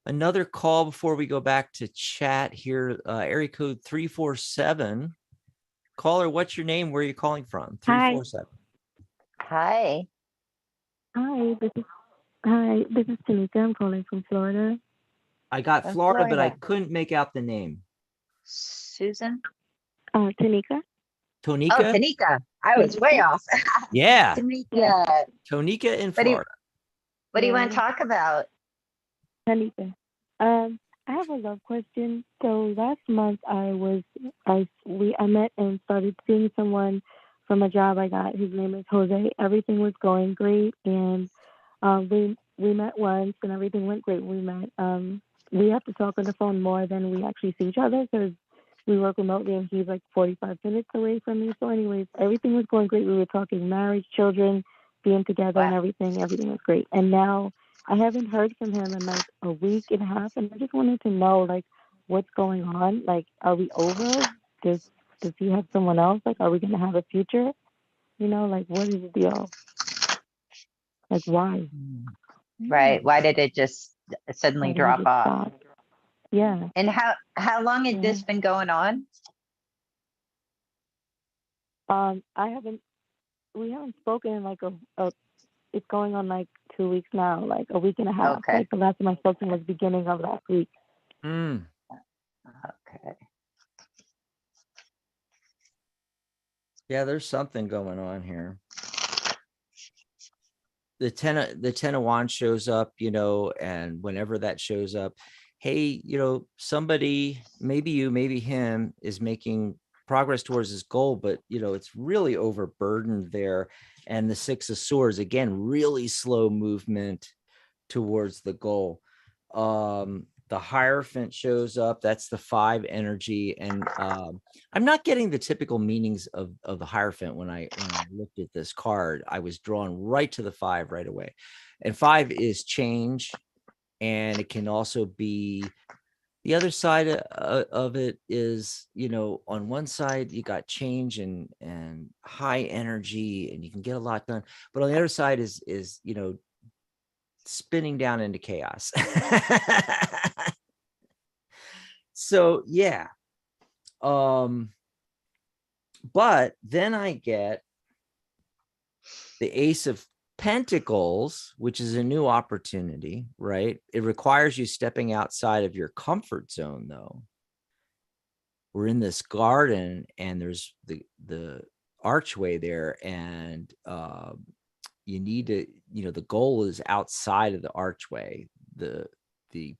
another call before we go back to chat here. Area code 347. Caller, what's your name? Where are you calling from? 347. Hi. Hi, this is Tanika. I'm calling from Florida. I got From Florida, but I Florida. couldn't make out the name. Susan? Tanika. Oh, Tonika? Tanika. I was way off. Yeah. Tanika. Tonika in What do you, Florida. what do you want to Yeah. talk about? Tanika. I have a love question. So last month I met and started seeing someone from a job I got. His name is Jose. Everything was going great, and we met once, and everything went great. We met. We have to talk on the phone more than we actually see each other because we work remotely, and he's like 45 minutes away from me. So, anyways, everything was going great. We were talking marriage, children, being together, and Wow. everything. Everything was great. And now I haven't heard from him in like a week and a half, and I just wanted to know like what's going on. Like, are we over? Does he have someone else? Like, are we gonna have a future? You know, like what is the deal? Like, why? Right. Why did it just suddenly Why did he drop just off? stop? Yeah. And how long had this Yeah. been going on? We haven't spoken in like it's going on like 2 weeks now, like a week and a half. Okay. Like the last time I spoke to him was beginning of last week. Mm. Okay. Yeah, there's something going on here. The ten of wands shows up, and whenever that shows up, hey, somebody, maybe you, maybe him, is making progress towards his goal, but it's really overburdened there. And the Six of Swords, again, really slow movement towards the goal. The Hierophant shows up. That's the 5 energy. And I'm not getting the typical meanings of the Hierophant. When I looked at this card, I was drawn right to the 5 right away. And 5 is change. And it can also be the other side of it is, on one side, you got change and high energy, and you can get a lot done. But on the other side is spinning down into chaos. So yeah. But then I get the Ace of Pentacles, which is a new opportunity, right? It requires you stepping outside of your comfort zone, though. We're in this garden, and there's the archway there, and you need to, the goal is outside of the archway, the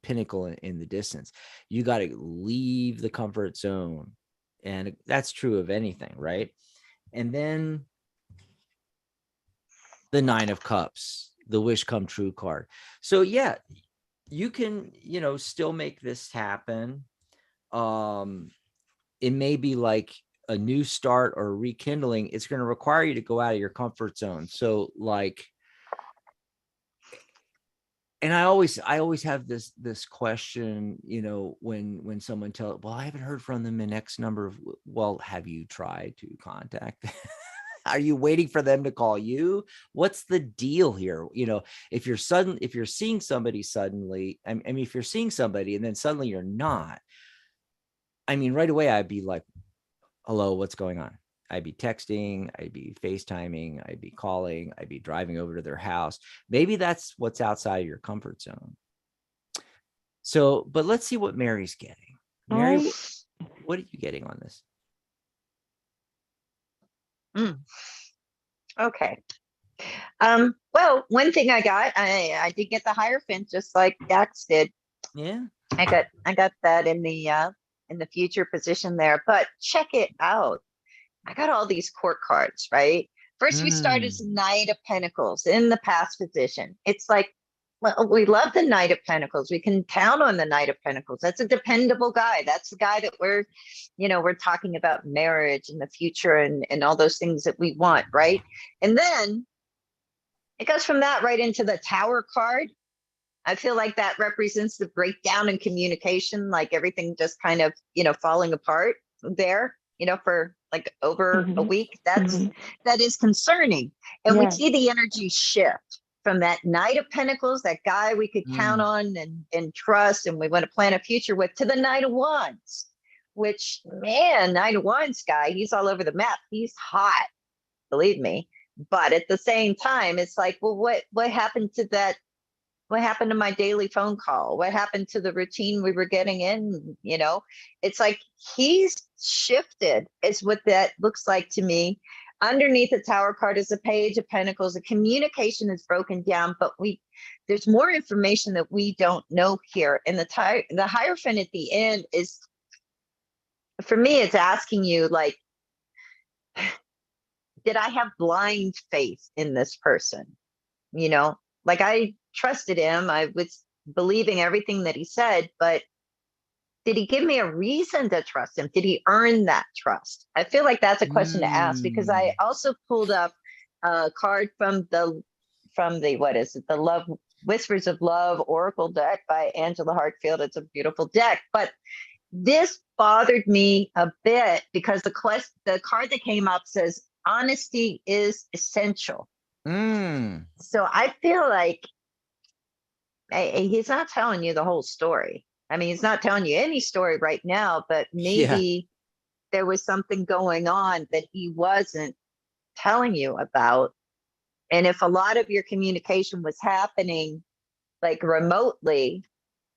pinnacle in the distance. You got to leave the comfort zone. And that's true of anything, right? And then the 9 of Cups, the wish come true card. So yeah, you can, still make this happen. It may be like a new start or a rekindling. It's going to require you to go out of your comfort zone. So like, and I always have this question, when someone tells, well, I haven't heard from them in X number of, well, have you tried to contact them? Are you waiting for them to call you? What's the deal here? If you're seeing somebody suddenly, I mean, if you're seeing somebody and then suddenly you're not, I mean, right away, I'd be like, hello, what's going on? I'd be texting, I'd be FaceTiming, I'd be calling, I'd be driving over to their house. Maybe that's what's outside of your comfort zone. So, but let's see what Mary's getting. Mary, what are you getting on this? Okay. Well, one thing I got, I did get the Hierophant just like Dax did. Yeah. I got that in the future position there, but check it out. I got all these court cards, right? First, we start as Knight of Pentacles in the past position. It's like, well, we love the Knight of Pentacles. We can count on the Knight of Pentacles. That's a dependable guy. That's the guy that we're talking about marriage and the future and all those things that we want, right? And then it goes from that right into the Tower card. I feel like that represents the breakdown in communication, like everything just kind of, falling apart there. for like over a Mhm. week. Mhm. That is concerning. And we Yeah. see the energy shift from that Knight of Pentacles, that guy we could count Mm. on and trust, and we want to plan a future with, to the Knight of Wands, which, man, Knight of Wands guy, he's all over the map. He's hot, believe me. But at the same time, it's like, well, what happened to that? What happened to my daily phone call? What happened to the routine we were getting in? It's like he's shifted, is what that looks like to me. Underneath the Tower card is a Page of Pentacles. The communication is broken down, but there's more information that we don't know here. And the Hierophant at the end is, for me, it's asking you, like, did I have blind faith in this person? Like, I trusted him. I was believing everything that he said, but did he give me a reason to trust him? Did he earn that trust? I feel like that's a question to ask, because I also pulled up a card from the what is it? The Love Whispers of Love Oracle deck by Angela Hartfield. It's a beautiful deck, but this bothered me a bit because the card that came up says honesty is essential. So I feel like he's not telling you the whole story. I mean, he's not telling you any story right now, but maybe there was something going on that he wasn't telling you about. And if a lot of your communication was happening like remotely,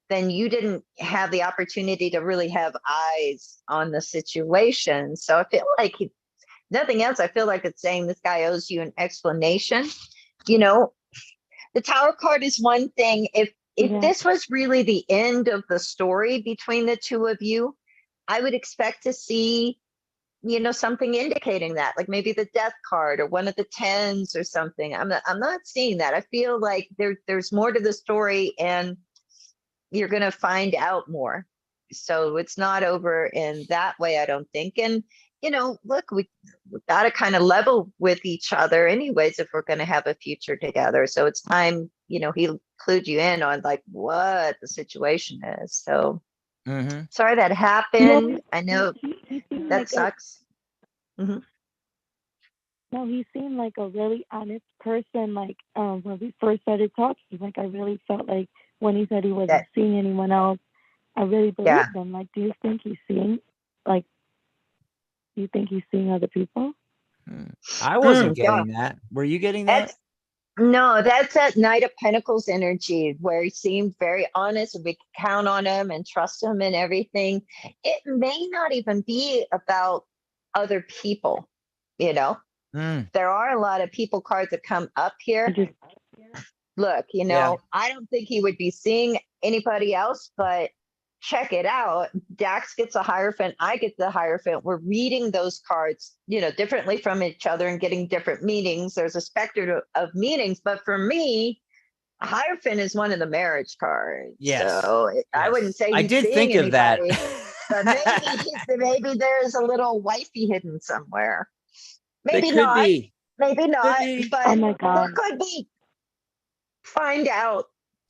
then you didn't have the opportunity to really have eyes on the situation. So I feel like nothing else. I feel like it's saying this guy owes you an explanation. The Tower card is one thing. If this was really the end of the story between the two of you, I would expect to see, something indicating that, like maybe the Death card or one of the tens or something. I'm not seeing that. I feel like there's more to the story, and you're going to find out more. So it's not over in that way, I don't think. And, look, we've got to kind of level with each other anyways, if we're going to have a future together. So it's time, he clued you in on like what the situation is. So sorry that happened. I know that sucks. No, he seemed like a really honest person. Like when we first started talking, like I really felt like when he said he wasn't seeing anyone else, I really believed him. Like, do you think he's seeing other people? I wasn't getting that. Were you getting that? No, that's that Knight of Pentacles energy where he seemed very honest, and we could count on him and trust him and everything. It may not even be about other people, There are a lot of people cards that come up here. Look, I don't think he would be seeing anybody else, but check it out. Dax gets a Hierophant. I get the Hierophant. We're reading those cards, differently from each other and getting different meanings. There's a spectrum of meanings, but for me, a Hierophant is one of the marriage cards. Yes. So I wouldn't say I he's did seeing think of that. but maybe there's a little wifey hidden somewhere. Maybe It could not. be. Maybe not. But oh my God. there could be. Find out.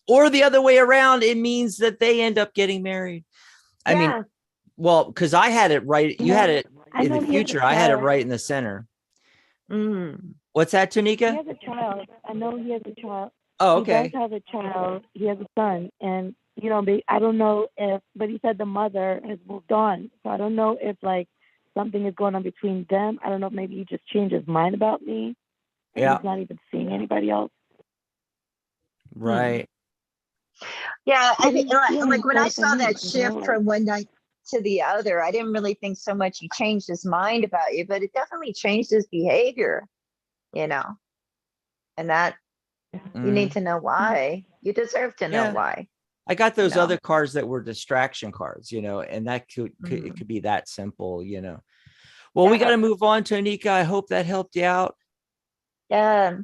Or the other way around, it means that they end up getting married. I mean, well, because I had it right. You had it in the future. I had it right in the center. What's that, Tanika? He has a child. I know he has a child. Oh, okay. He does have a child. He has a son. And, I don't know but he said the mother has moved on. So I don't know if, like, something is going on between them. I don't know if maybe he just changed his mind about me. And he's not even seeing anybody else. Right. Yeah, I think like when I saw that shift from one night to the other, I didn't really think so much he changed his mind about you, but it definitely changed his behavior, and that you need to know why. You deserve to know why. I got those other cards that were distraction cards, and that it could be that simple, Well, we got to move on, Tanika. I hope that helped you out. Yeah.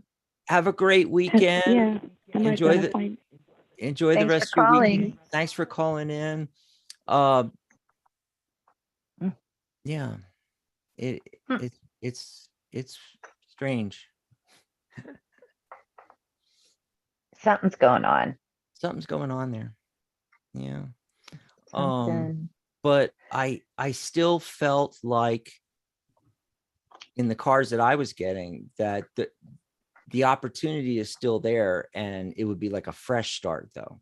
Have a great weekend. Enjoy the rest of your week. Thanks for calling in. Yeah. It's strange. Something's going on. Something's going on there. Yeah. Something. But I still felt like in the cards that I was getting that the opportunity is still there, and it would be like a fresh start though.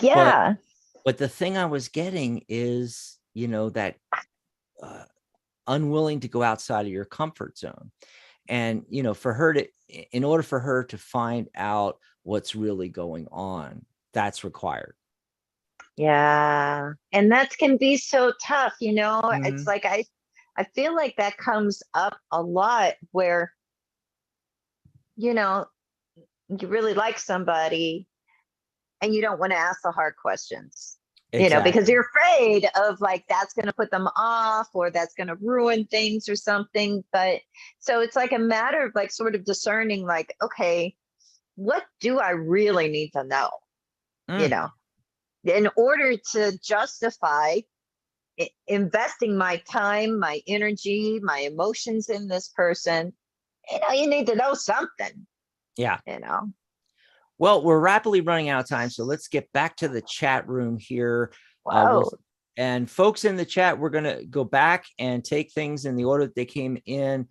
Yeah. But the thing I was getting is, that unwilling to go outside of your comfort zone. And, in order for her to find out what's really going on, that's required. Yeah. And that can be so tough, It's Mhm. like I feel like that comes up a lot where, you really like somebody and you don't want to ask the hard questions, because Exactly. you're afraid of like that's going to put them off or that's going to ruin things or something. But so it's like a matter of like sort of discerning, like, okay, what do I really need to know? You Mm, know, in order to justify investing my time, my energy, my emotions in this person, you need to know something, yeah. you know. Well, we're rapidly running out of time, so let's get back to the chat room here. Wow. And folks in the chat, we're going to go back and take things in the order that they came in.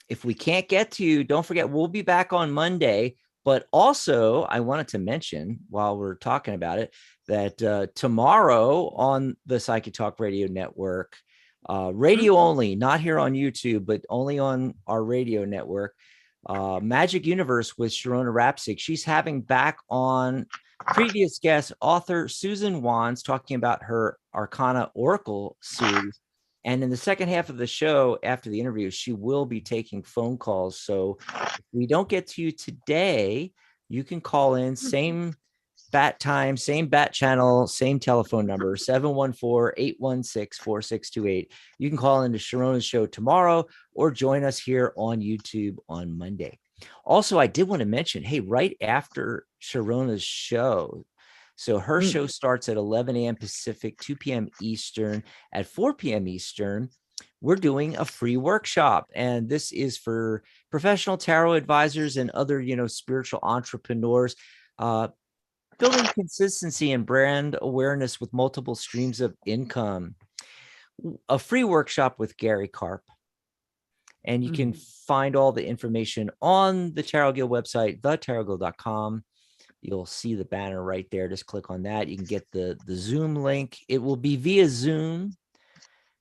If we can't get to you, don't forget, we'll be back on Monday. But also, I wanted to mention while we're talking about it that tomorrow on the Psychic Talk Radio Network, radio only, not here on YouTube, but only on our radio network, Magic Universe with Sharona Rapsik. She's having back on previous guest author Susan Wands talking about her Arcana Oracle series. And in the second half of the show, after the interview, she will be taking phone calls. So if we don't get to you today, you can call in, same bat time, same bat channel, same telephone number, 714-816-4628. You can call into Sharona's show tomorrow or join us here on YouTube on Monday. Also, I did want to mention, hey, right after Sharona's show, so her show starts at 11 a.m. Pacific, 2 p.m. Eastern. At 4 p.m. Eastern, we're doing a free workshop. And this is for professional tarot advisors and other, spiritual entrepreneurs, building consistency and brand awareness with multiple streams of income. A free workshop with Gary Karp. And you can find all the information on the Tarot Guild website, thetarotguild.com. You'll see the banner right there. Just click on that. You can get the Zoom link. It will be via Zoom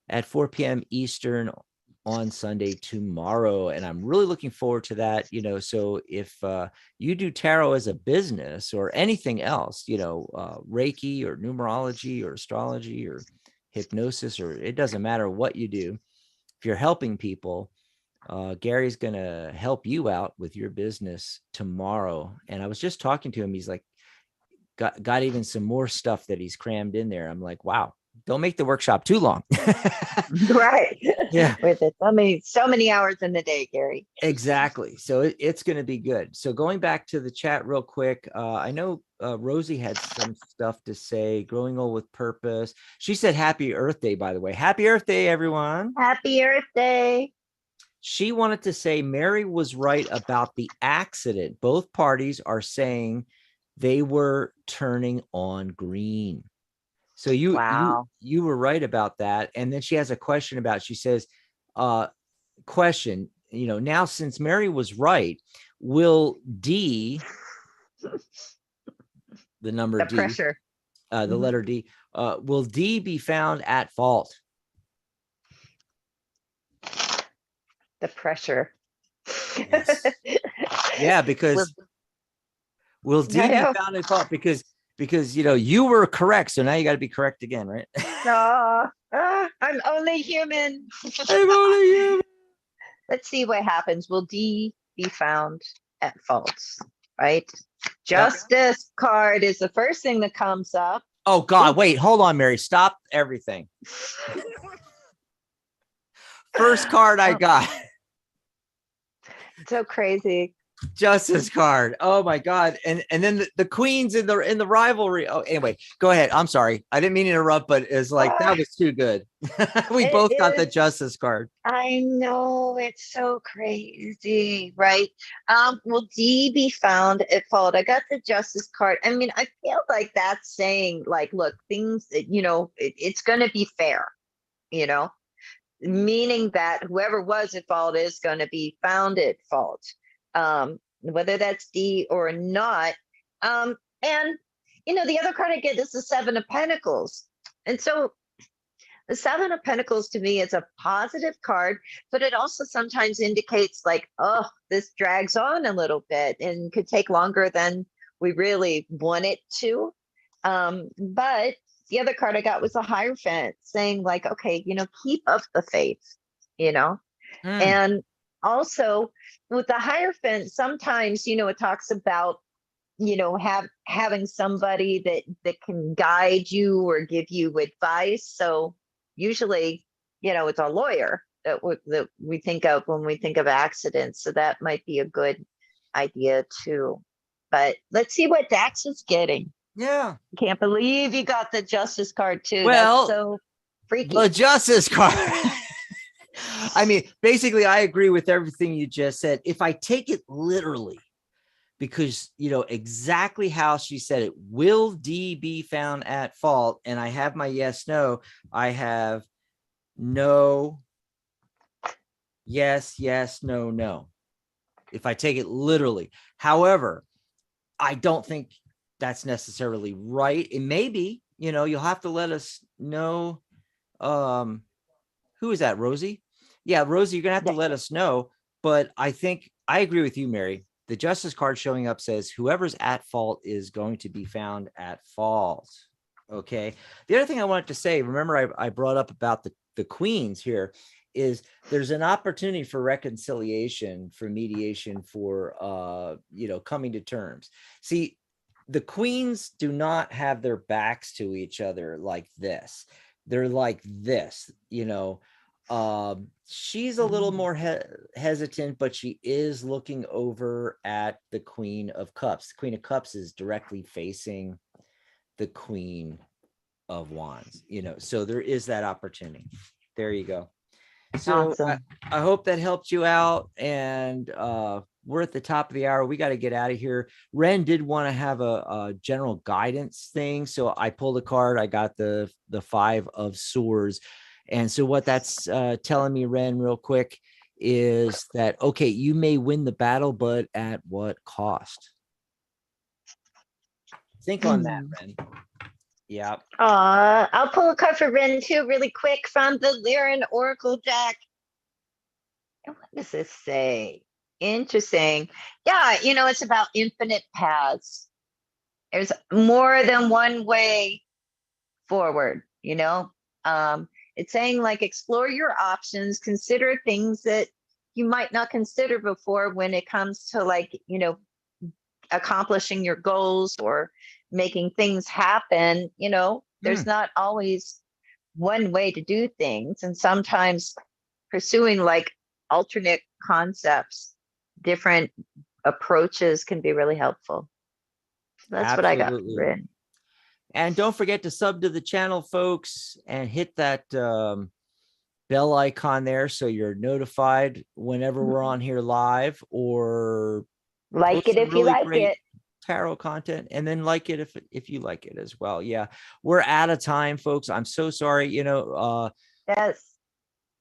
at 4 p.m. Eastern on Sunday tomorrow. And I'm really looking forward to that. So if you do tarot as a business or anything else, Reiki or numerology or astrology or hypnosis, or it doesn't matter what you do, if you're helping people, Gary's going to help you out with your business tomorrow. And I was just talking to him. He's like, got even some more stuff that he's crammed in there. I'm like, wow, don't make the workshop too long. Right. Yeah. With it. So many hours in the day, Gary. Exactly. So it's going to be good. So going back to the chat real quick, I know Rosie had some stuff to say. Growing old with purpose. She said, Happy Earth Day, by the way. Happy Earth Day, everyone. Happy Earth Day. She wanted to say Mary was right about the accident. Both parties are saying they were turning on green. So you were right about that. And then she has a question about, she says, question, now since Mary was right, will D, the number D, pressure, the letter D, will D be found at fault? The pressure. Yes. Yeah, because will D be found at fault? Because you were correct, so now you got to be correct again, right? I'm only human. I'm only human. Let's see what happens. Will D be found at fault? Right. Justice card is the first thing that comes up. Oh God! Wait, hold on, Mary. Stop everything. First card I got. So crazy. Justice card. Oh my God. And then the queens in the rivalry. Oh, anyway, go ahead. I'm sorry. I didn't mean to interrupt, but it's like that was too good. We It both got the is. justice card. I know, it's so crazy, right? Will D be found at fault? I got the justice card. I mean, I feel like that's saying, like, look, things, it's going to be fair, you know, meaning that whoever was at fault is going to be found at fault, whether that's D or not. And, the other card I get is the Seven of Pentacles. And so the Seven of Pentacles to me is a positive card, but it also sometimes indicates like, oh, this drags on a little bit and could take longer than we really want it to. But the other card I got was a Hierophant saying like, okay, keep up the faith, you know? And also with the Hierophant, sometimes, it talks about, having somebody that can guide you or give you advice. So usually, it's a lawyer that we think of when we think of accidents. So that might be a good idea too. But let's see what Dax is getting. Yeah. Can't believe you got the justice card too. Well, that's so freaky. The justice card. I mean, basically, I agree with everything you just said. If I take it literally, because exactly how she said it, will D be found at fault? And I have my yes, no. I have no, yes, yes, no, no. If I take it literally. However, I don't think that's necessarily right. It may be, you'll have to let us know. Who is that? Rosie? Yeah, Rosie, you're gonna have to let us know. But I think I agree with you, Mary. The justice card showing up says whoever's at fault is going to be found at fault. Okay. The other thing I wanted to say, remember I brought up about the queens here, is there's an opportunity for reconciliation, for mediation, for coming to terms. See, the queens do not have their backs to each other like this. They're like this, she's a little more hesitant, but she is looking over at the Queen of Cups. The Queen of Cups is directly facing the Queen of Wands, so there is that opportunity. There you go. So awesome. I hope that helped you out. And we're at the top of the hour. We got to get out of here. Ren did want to have a general guidance thing. So I pulled a card. I got the Five of Swords. And so what that's telling me, Ren, real quick, is that, okay, you may win the battle, but at what cost? Think on that, Ren. Yeah. I'll pull a card for Ren too, really quick, from the Lyran Oracle deck. And what does this say? Interesting. Yeah, it's about infinite paths. There's more than one way forward, it's saying like explore your options, consider things that you might not consider before when it comes to like, accomplishing your goals or making things happen. There's not always one way to do things. And sometimes pursuing like alternate concepts, different approaches can be really helpful. That's Absolutely. what I got written. And don't forget to sub to the channel, folks, and hit that bell icon there so you're notified whenever we're on here live, or like it if you like it. Tarot content, and then like it if you like it as well. Yeah, we're out of time, folks. I'm so sorry. Yes.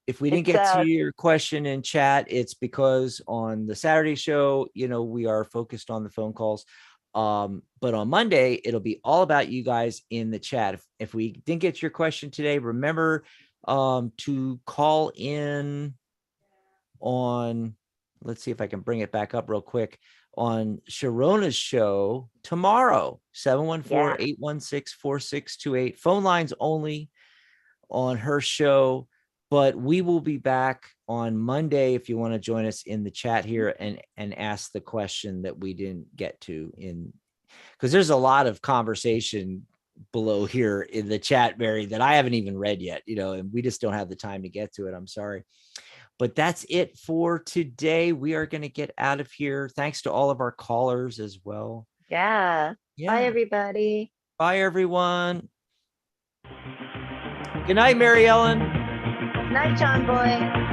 If we didn't get to your question in chat, it's because on the Saturday show, we are focused on the phone calls. But on Monday, it'll be all about you guys in the chat. If we didn't get your question today, remember to call in on, let's see if I can bring it back up real quick, on Sharona's show tomorrow, 714-816-4628. Phone lines only on her show. But we will be back on Monday if you want to join us in the chat here and ask the question that we didn't get to, because there's a lot of conversation below here in the chat, Mary, that I haven't even read yet, and we just don't have the time to get to it. I'm sorry. But that's it for today. We are going to get out of here. Thanks to all of our callers as well. Yeah. Bye, everybody. Bye, everyone. Good night, Mary Ellen. Good night, John Boy.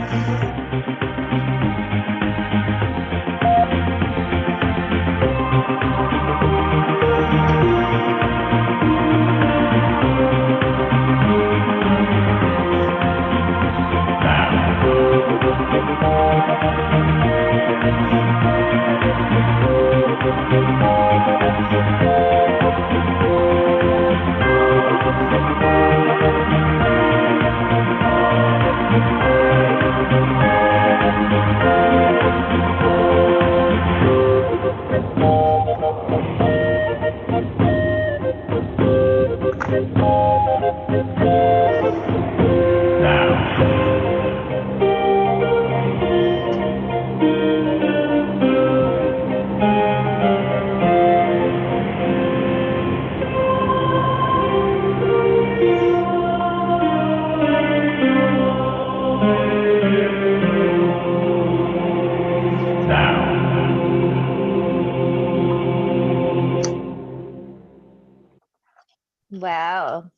Wow.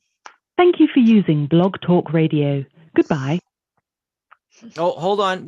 Thank you for using Blog Talk Radio. Goodbye. Oh, hold on.